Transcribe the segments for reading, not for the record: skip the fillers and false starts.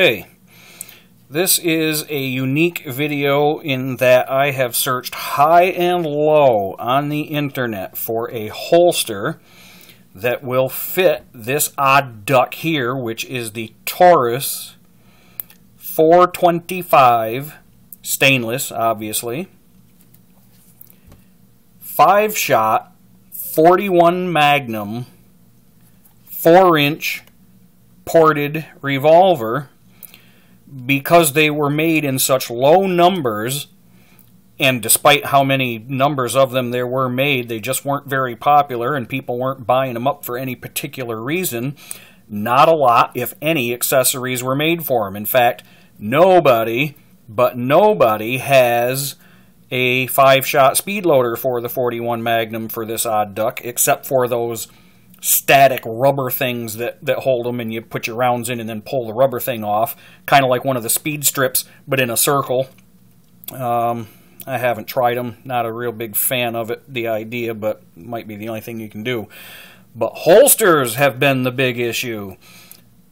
Hey, this is a unique video in that I have searched high and low on the internet for a holster that will fit this odd duck here, which is the Taurus 425 stainless, obviously, 5-shot 41 magnum 4-inch ported revolver. Because they were made in such low numbers, and despite how many numbers of them there were made, they just weren't very popular and people weren't buying them up for any particular reason. Not a lot, if any, accessories were made for them. In fact, nobody has a 5-shot speed loader for the 41 Magnum for this odd duck, except for those static rubber things that hold them, and you put your rounds in and then pull the rubber thing off, kind of like one of the speed strips but in a circle. I haven't tried them, not a real big fan of it, the idea, but might be the only thing you can do. But holsters have been the big issue.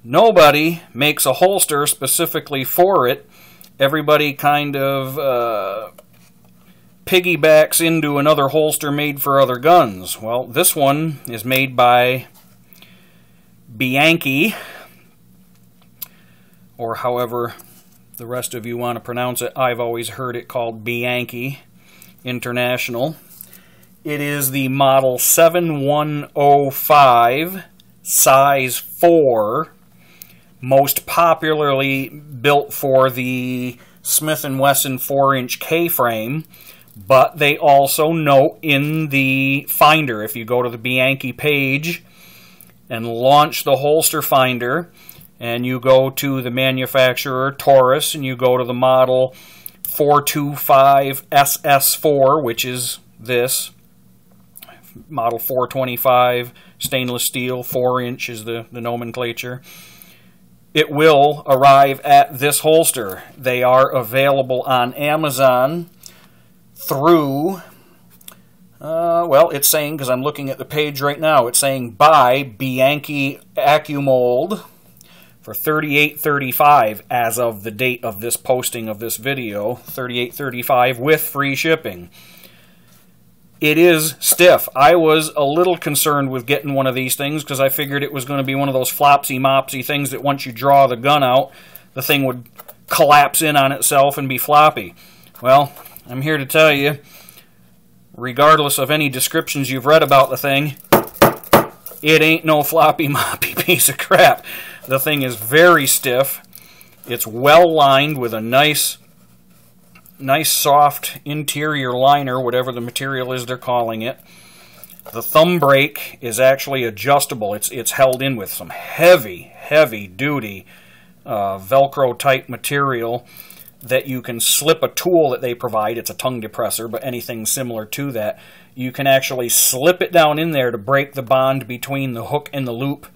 Nobody makes a holster specifically for it. Everybody kind of piggybacks into another holster made for other guns. Well, this one is made by Bianchi, or however the rest of you want to pronounce it. I've always heard it called Bianchi International. It is the model 7105, size 4, most popularly built for the Smith & Wesson 4-inch K frame. But they also note in the finder, if you go to the Bianchi page and launch the holster finder, and you go to the manufacturer, Taurus, and you go to the model 425 SS4, which is this, model 425, stainless steel, 4-inch is the nomenclature. It will arrive at this holster. They are available on Amazon through, well, it's saying, because I'm looking at the page right now, it's saying buy Bianchi accumold for $38.35 as of the date of this posting of this video, $38.35 with free shipping. It is stiff. I was a little concerned with getting one of these things because I figured it was going to be one of those flopsy-mopsy things that once you draw the gun out, the thing would collapse in on itself and be floppy. Well, I'm here to tell you, regardless of any descriptions you've read about the thing, it ain't no floppy-moppy piece of crap. The thing is very stiff. It's well lined with a nice soft interior liner, whatever the material is they're calling it. The thumb brake is actually adjustable. It's held in with some heavy duty Velcro type material that you can slip a tool that they provide. It's a tongue depressor, but anything similar to that. You can actually slip it down in there to break the bond between the hook and the loop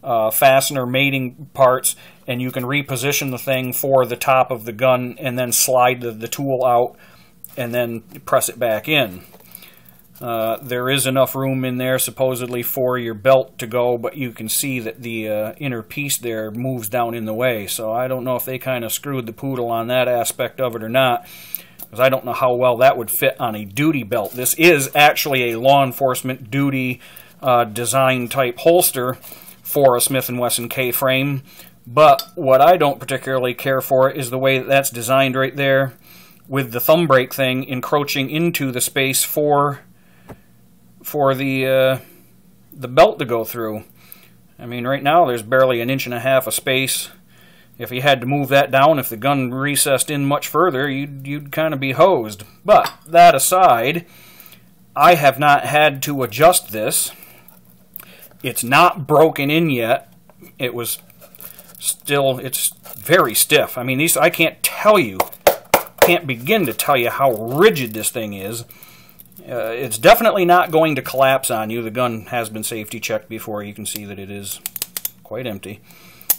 fastener mating parts, and you can reposition the thing for the top of the gun and then slide the tool out and then press it back in. There is enough room in there supposedly for your belt to go, but you can see that the inner piece there moves down in the way. So I don't know if they kind of screwed the poodle on that aspect of it or not, because I don't know how well that would fit on a duty belt. This is actually a law enforcement duty design type holster for a Smith & Wesson K frame, but what I don't particularly care for is the way that's designed right there, with the thumb brake thing encroaching into the space for the belt to go through. I mean, right now there's barely 1.5 inches of space. If you had to move that down, if the gun recessed in much further, you'd kind of be hosed. But that aside, I have not had to adjust this. It's not broken in yet. It's very stiff. I mean, I can't begin to tell you how rigid this thing is. It's definitely not going to collapse on you. The gun has been safety checked before. You can see that it is quite empty.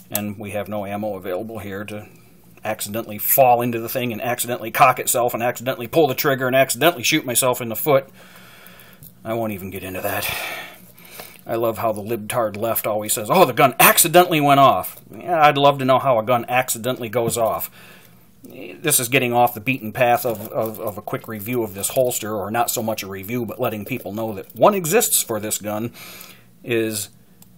And we have no ammo available here to accidentally fall into the thing and accidentally cock itself and accidentally pull the trigger and accidentally shoot myself in the foot. I won't even get into that. I love how the libtard left always says, oh, the gun accidentally went off. Yeah, I'd love to know how a gun accidentally goes off. This is getting off the beaten path of a quick review of this holster, or not so much a review, but letting people know that one exists for this gun. Is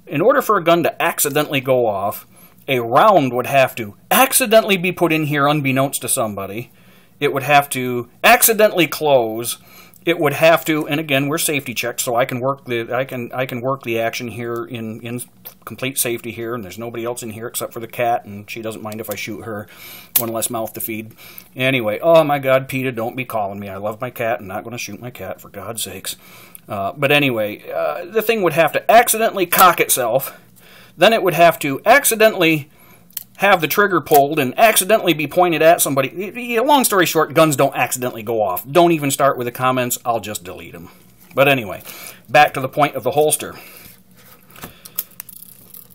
in order for a gun to accidentally go off, a round would have to accidentally be put in here unbeknownst to somebody. It would have to accidentally close. It would have to, and again, we're safety checked, so I can work the I can work the action here in complete safety here, and there's nobody else in here except for the cat, and she doesn't mind if I shoot her. One less mouth to feed. Anyway, oh my God, PETA, don't be calling me. I love my cat. I'm not going to shoot my cat, for God's sakes. But anyway, the thing would have to accidentally cock itself. Then it would have to accidentally have the trigger pulled and accidentally be pointed at somebody. Long story short, guns don't accidentally go off. Don't even start with the comments. I'll just delete them. But anyway, back to the point of the holster.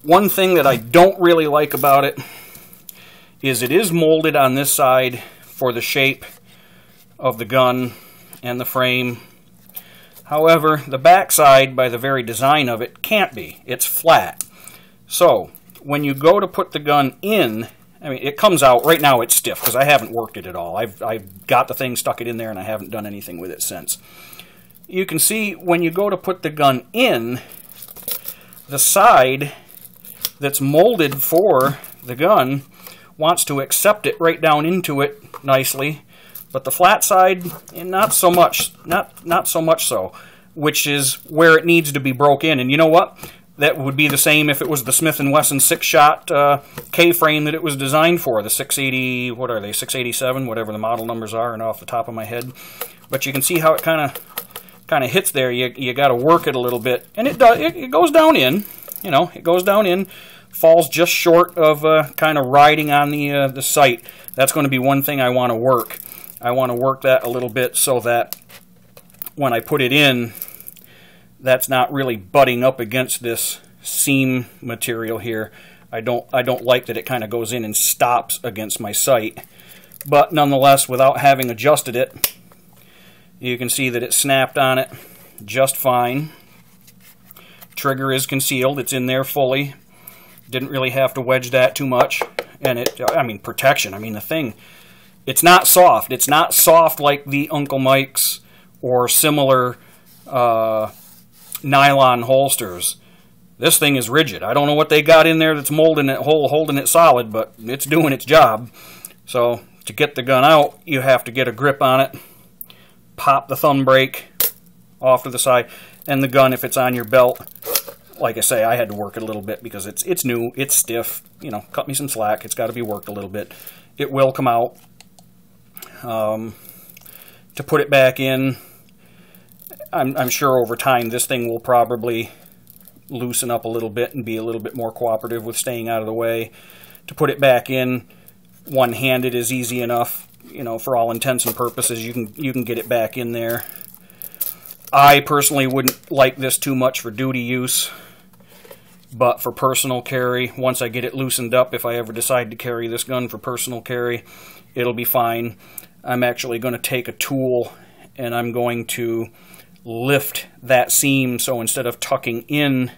One thing that I don't really like about it is it is molded on this side for the shape of the gun and the frame. However, the back side, by the very design of it, can't be. It's flat. So when you go to put the gun in, I mean, it comes out, right now it's stiff because I haven't worked it at all. I've got the thing, stuck it in there, and I haven't done anything with it since. You can see when you go to put the gun in, the side that's molded for the gun wants to accept it right down into it nicely, but the flat side, not so much, not so much so, which is where it needs to be broke in. And you know what? That would be the same if it was the Smith & Wesson 6-shot K-frame that it was designed for, the 680, what are they, 687, whatever the model numbers are, and off the top of my head. But you can see how it kind of hits there. You got to work it a little bit, and it does. It goes down in, you know, it goes down in, falls just short of kind of riding on the sight. That's going to be one thing I want to work. I want to work that a little bit so that when I put it in, that's not really butting up against this seam material here. I don't like that it kind of goes in and stops against my sight. But nonetheless, without having adjusted it, you can see that it snapped on it just fine. Trigger is concealed. It's in there fully. Didn't really have to wedge that too much. And it, I mean, protection. I mean, the thing, it's not soft. It's not soft like the Uncle Mike's or similar nylon holsters. This thing is rigid. I don't know what they got in there that's molding it, holding it solid, but it's doing its job. So to get the gun out, you have to get a grip on it, pop the thumb brake off to the side, and the gun, if it's on your belt, like I say, I had to work it a little bit because it's new, it's stiff. You know, cut me some slack. It's got to be worked a little bit. It will come out. To put it back in, I'm sure over time this thing will probably loosen up a little bit and be a little bit more cooperative with staying out of the way. To put it back in one-handed is easy enough. You know, for all intents and purposes, you can get it back in there. I personally wouldn't like this too much for duty use, but for personal carry, once I get it loosened up, if I ever decide to carry this gun for personal carry, it'll be fine. I'm actually going to take a tool and I'm going to lift that seam, so instead of tucking in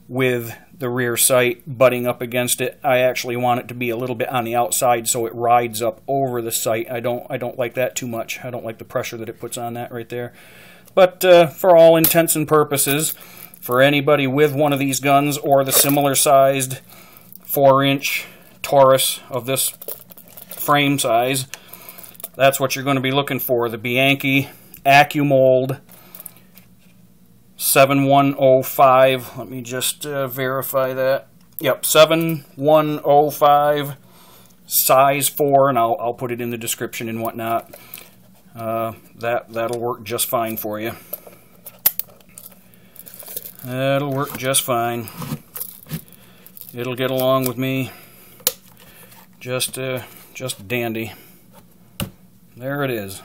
with the rear sight butting up against it, I actually want it to be a little bit on the outside so it rides up over the sight. I don't like that too much. I don't like the pressure that it puts on that right there. But for all intents and purposes, for anybody with one of these guns or the similar sized 4-inch Taurus of this frame size, that's what you're going to be looking for. The Bianchi accumold 7105. Let me just verify that. Yep, 7105, size 4, and I'll put it in the description and whatnot. That'll work just fine for you. That'll work just fine. It'll get along with me. Just dandy. There it is.